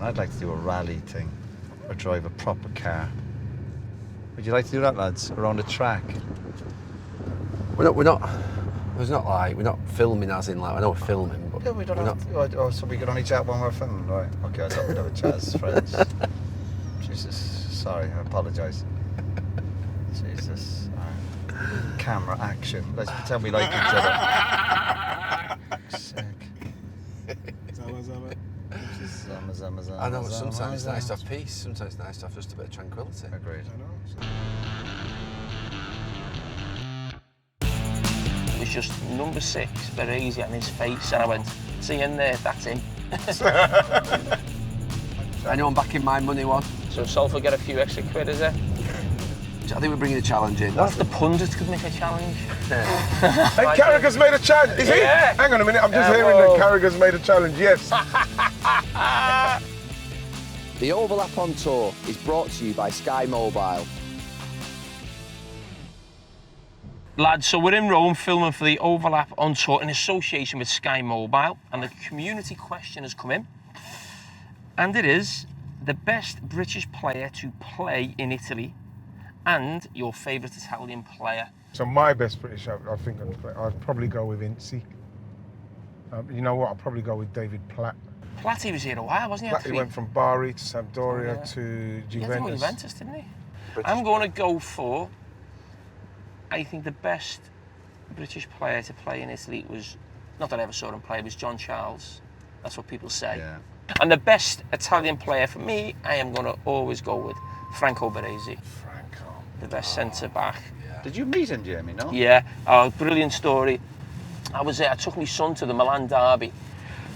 I'd like to do a rally thing, or drive a proper car. Would you like to do that, lads, around the track? We're not. It's not like we're not filming, as in like I know we're filming, but Yeah, we don't have to. Oh, so we can only chat when we're filming, right? Okay, I thought we'd have a chat as friends. Jesus, sorry, I apologise. Jesus. Right. Camera action. Let's pretend we like each other. Sick. I know, sometimes it's nice to have peace, sometimes it's nice to have just a bit of tranquility. Agreed. It was just number 6, Baresi on his face, and I went, see in there, that's him. Anyone backing my money one? So Salford get a few extra quid, is it? I think we're bringing a challenge in. What if the pundits could make a challenge? And Carragher's made a challenge. Is he? Yeah. Hang on a minute, I'm just hearing that Carragher's made a challenge, yes. The Overlap on Tour is brought to you by Sky Mobile. Lads, so we're in Rome filming for the Overlap on Tour in association with Sky Mobile, and the community question has come in. And it is the best British player to play in Italy and your favourite Italian player. So my best British, I think I'd probably go with Incy. You know what, I'd probably go with David Platt. Platty was here a while, wasn't he? Platt, he went from Bari to Sampdoria to Juventus. He had to go Juventus, didn't he? I'm going to go for, I think the best British player to play in Italy was, not that I ever saw him play, was John Charles. That's what people say. Yeah. And the best Italian player for me, I am going to always go with Franco Baresi. The best centre-back. Yeah. Did you meet him, Jamie, no? Yeah, brilliant story. I took my son to the Milan derby.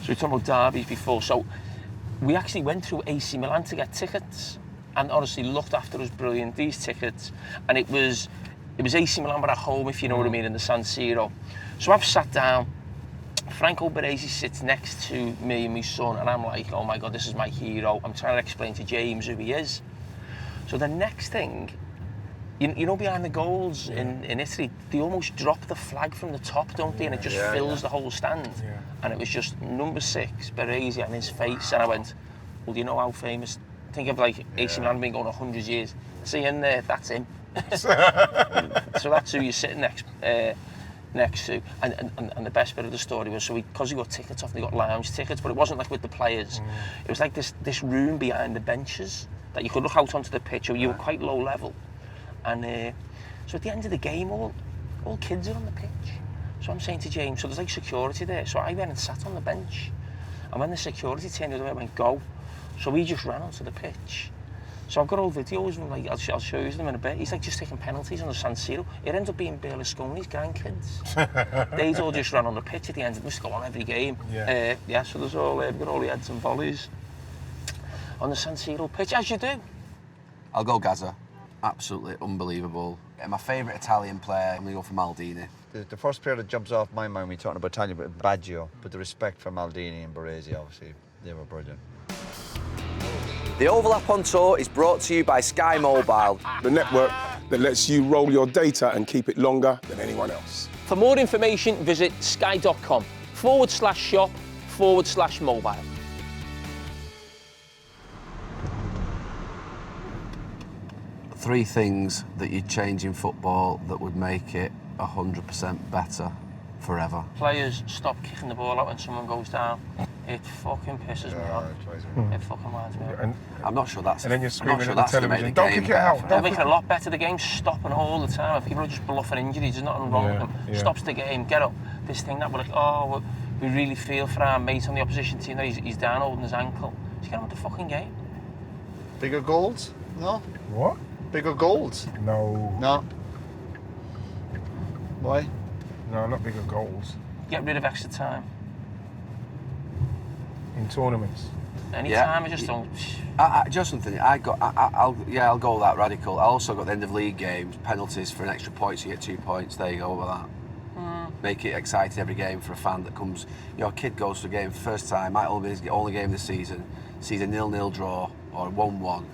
So we talked about derbies before. So we actually went through AC Milan to get tickets, and honestly looked after us brilliant, these tickets. And it was AC Milan but at home, if you know what I mean, in the San Siro. So I've sat down, Franco Baresi sits next to me and my son, and I'm like, oh my God, this is my hero. I'm trying to explain to James who he is. So the next thing, you know, behind the goals in Italy, they almost drop the flag from the top, don't they? And it just fills the whole stand. Yeah. And it was just number 6, Baresi on his face. And I went, well, do you know how famous? Think of like AC Milan been going 100 years. See in there, that's him. So that's who you're sitting next to. And the best bit of the story was, so because we got tickets off, they got lounge tickets, but it wasn't like with the players. It was like this room behind the benches that you could look out onto the pitch, or you were quite low level. And so at the end of the game, all kids are on the pitch. So I'm saying to James, so there's like security there. So I went and sat on the bench. And when the security turned the other way, I went, go. So we just ran onto the pitch. So I've got all videos, and like, I'll show you them in a bit. He's like just taking penalties on the San Siro. It ends up being Berlusconi's grandkids. They'd all just ran on the pitch at the end. It must go on every game. So there's all, we've got all the heads and volleys on the San Siro pitch, as you do. I'll go Gaza. Absolutely unbelievable. My favourite Italian player, I'm going to go for Maldini. The first player that jumps off my mind when we're talking about Italian, but Baggio. But the respect for Maldini and Baresi, obviously, they were brilliant. The Overlap on Tour is brought to you by Sky Mobile. The network that lets you roll your data and keep it longer than anyone else. For more information, visit sky.com/shop/mobile. Three things that you'd change in football that would make it 100% better forever. Players stop kicking the ball out when someone goes down. It fucking pisses me off. It fucking winds me up. I'm not sure that's. And then you're screaming sure at the television, don't kick it out. They'll make it a lot better. The game's stopping all the time. If people are just bluffing injuries, there's nothing wrong with them. Stops the game, get up. This thing that we're like, oh, we really feel for our mate on the opposition team that he's down holding his ankle. Just get on with the fucking game. Bigger goals? No. What? Bigger goals? No. No. Why? No, not bigger goals. Get rid of extra time. In tournaments. Any time, I just don't. Just something. I'll go that radical. I also got the end of league games, penalties for an extra point, so you get 2 points. There you go with that. Make it exciting every game for a fan that comes. Your kid goes to a game first time, might only be the only game this season, sees a 0-0 draw or a 1-1.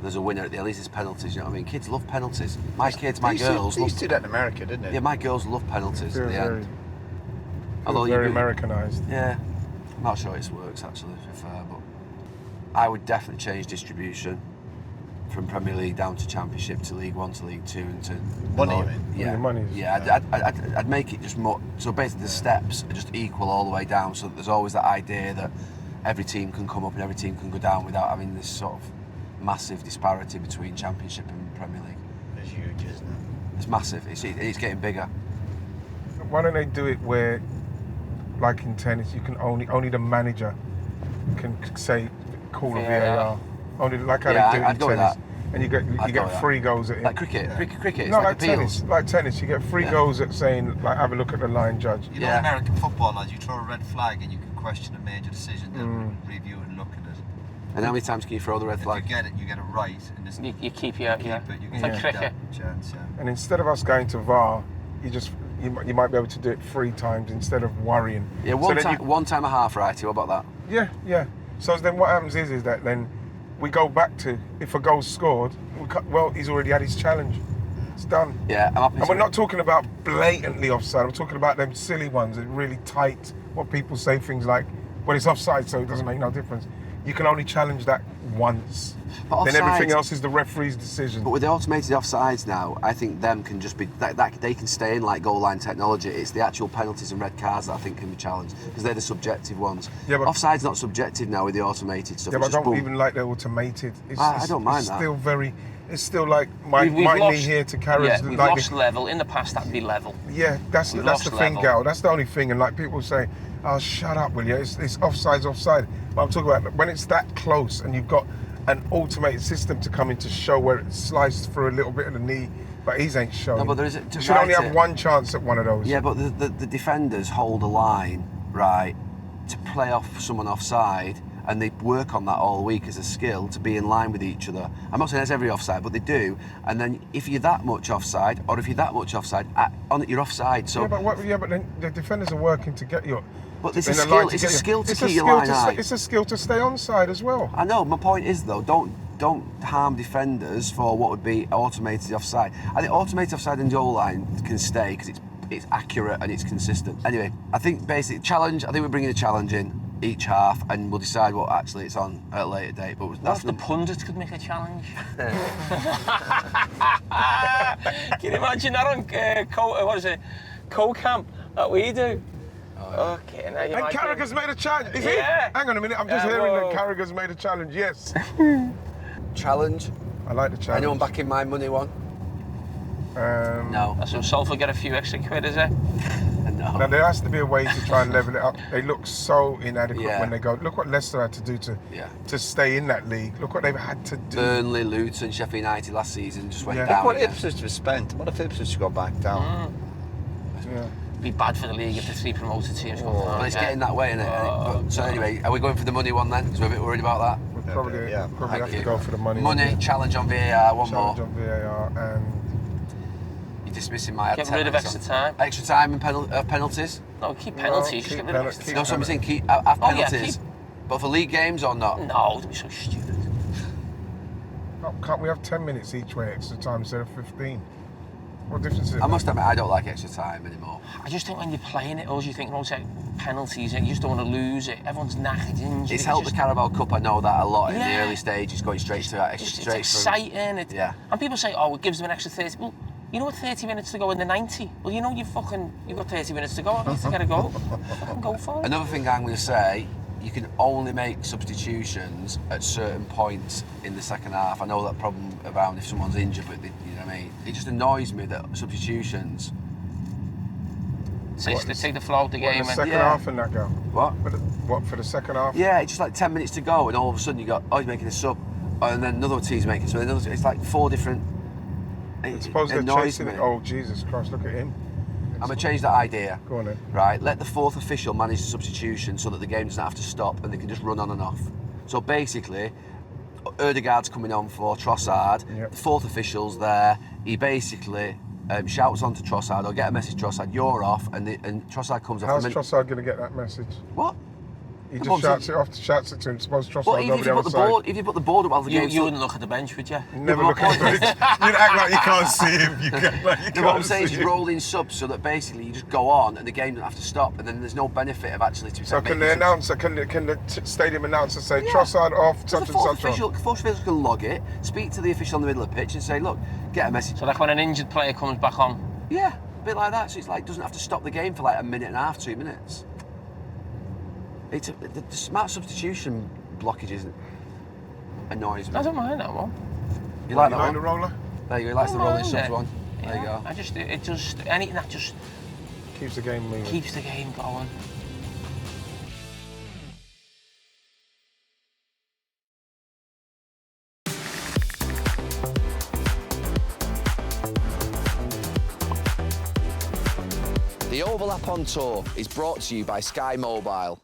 There's a winner at the at least it's penalties, you know what I mean? Kids love penalties. My girls used to do that in America, didn't they? Yeah, my girls love penalties at the end. Although very Americanised. Yeah. I'm not sure it works actually, to be fair, but I would definitely change distribution from Premier League down to Championship to League One to League Two and to Money, you mean? Yeah, Money. yeah. I'd make it just more. So basically, the steps are just equal all the way down. So that there's always that idea that every team can come up and every team can go down without having this sort of massive disparity between Championship and Premier League. It's huge, isn't it? It's massive. It's getting bigger. Why don't they do it where, like in tennis, you can only the manager can say call a VAR. Only like how they do it I'd in go with tennis, that. and you get free goals at it. Like cricket. Cricket. It's No, like like appeals. tennis. Like tennis, you get free goals at saying like have a look at the line judge. You know, American football, lads, you throw a red flag and you can question a major decision, they'll review and look at it. And how many times can you throw the red flag? If you get it right, and this You keep you your, keep it, you it's get like cricket. that chance, yeah. And instead of us going to VAR, you might be able to do it 3 times instead of worrying. Yeah, one time a half, righty. What about that? Yeah. So then what happens is that then we go back to if a goal's scored, he's already had his challenge. It's done. Yeah, I'm happy. And we're not talking about blatantly offside. I'm talking about them silly ones that really tight. What people say things like, "Well, it's offside, so it doesn't make no difference." You can only challenge that once. But Then everything offsides- else is the referee's decision. But with the automated offsides now, I think them can just be that they can stay in like goal line technology. It's the actual penalties and red cards that I think can be challenged because they're the subjective ones. Yeah, but- Offside's not subjective now with the automated stuff. Yeah, but I It's just don't boom. even like the automated. I don't mind it's that. Still very. It's still like my We've knee lost- here to Carragher's. Yeah, we've like lost level. In the past, that'd be level. Yeah, that's We've the lost thing, level. Gal. That's the only thing. And like people say, "Oh, shut up, will you? It's offside's offside." But I'm talking about when it's that close and you've got an automated system to come in to show where it slices through a little bit of the knee, but he's ain't showing. No, but there is You should only have one chance at one of those. Yeah, but the defenders hold a line, right, to play off someone offside, and they work on that all week as a skill to be in line with each other. I'm not saying that's every offside, but they do. And then if you're that much offside, or if you're that much offside, you're offside. So, Yeah, but then the defenders are working to get you. but it's in a the skill. line It's get a you. skill to It's a keep your skill line to high. It's a skill to stay onside as well. I know. My point is though, don't harm defenders for what would be automated offside. I think automated offside and goal line can stay because it's accurate and it's consistent. Anyway, I think basic challenge. I think we're bringing a challenge in each half, and we'll decide what actually it's on at a later date. But What that's if the pundits could make a challenge? Can you imagine that on co-camp that we do? Okay, now you And Oh, might Carragher's made a challenge. Is Yeah. he? Hang on a minute. I'm just Yeah, hearing whoa. that Carragher's made a challenge. Yes. challenge. I like the challenge. Anyone back in my money one? No. That's himself will get a few extra quid, is it? Now No. there has to be a way to try and level it up. They look so inadequate Yeah. when they go. Look what Leicester had to do to stay in that league. Look what they've had to do. Burnley, Luton, Sheffield United last season just went Yeah. down. Look what again. Ipswich have spent. What if Ipswich go back down? Yeah. It'd be bad for the league if the 3 promoted teams go Well, down. it's getting that way, isn't it? But, so anyway, are we going for the money one then? Because we're a bit worried about that. We'll probably Yeah. have Thank to you. go for the money. Money, challenge on VAR, one Challenge more. on VAR and You're dismissing my Get rid of extra time. Extra time and penalties? No, keep penalties. Just keep get rid of penalties. extra Keep No, time. so I'm saying keep have Oh, yeah, penalties. keep- But for league games or not? No, don't be so stupid. can't we have 10 minutes each way extra time instead of 15? What difference is it? I must admit, I don't like extra time anymore. I just think when you're playing it, all you think, no, take penalties, and you just don't want to lose it. Everyone's knackered, injured. It's helped the Carabao Cup, I know that a lot in the Yeah. early stages, going straight to that. It's Straight exciting. Yeah. And people say, oh, it gives them an extra 30. Well, you know what 30 minutes to go in the 90? Well, you know you've got 30 minutes to go. I need to get a go. Fucking go for it. Another thing I'm going to say, you can only make substitutions at certain points in the second half. I know that problem around if someone's injured, but you know what I mean? It just annoys me that substitutions... So they take the flow out the What, in game. the And, second yeah. half in that go? What? What for the second half? Yeah, it's just like 10 minutes to go and all of a sudden you go, oh, he's making a sub. And then another team's making a sub. It's like 4 different... I suppose they're annoys chasing me. it. Oh, Jesus Christ, look at him. I'm going to change that idea. Go on then. Right, let the 4th official manage the substitution so that the game doesn't have to stop and they can just run on and off. So basically, Erdegaard's coming on for Trossard, Yep. the 4th official's there, he basically shouts on to Trossard or get a message to Trossard, you're off, and Trossard comes off. How's and then- Trossard going to get that message? What? He But just shouts it to him. Suppose Trossard But over even if the you other put the side. board, if you put the board up while the game's You wouldn't look at the bench, would you? Never look at the bench. You'd act like you can't see him. You act like you No, can't what I'm saying is see you him. roll in subs so that basically you just go on and the game doesn't have to stop, and then there's no benefit of actually to. So can the announcer, can the stadium announcer say Trossard off, such and the fourth such on? official can log it, speak to the official in the middle of the pitch and say, look, get a message. So like when an injured player comes back on. Yeah, a bit like that. So it's like doesn't have to stop the game for like a minute and a half, 2 minutes. The smart substitution blockages annoys me. I don't mind that one. You like You that like one? the roller? There you go. He likes the I rolling mind subs it. one. There you go. It just anything that just Keeps the game moving. keeps the game going. The Overlap on Tour is brought to you by Sky Mobile.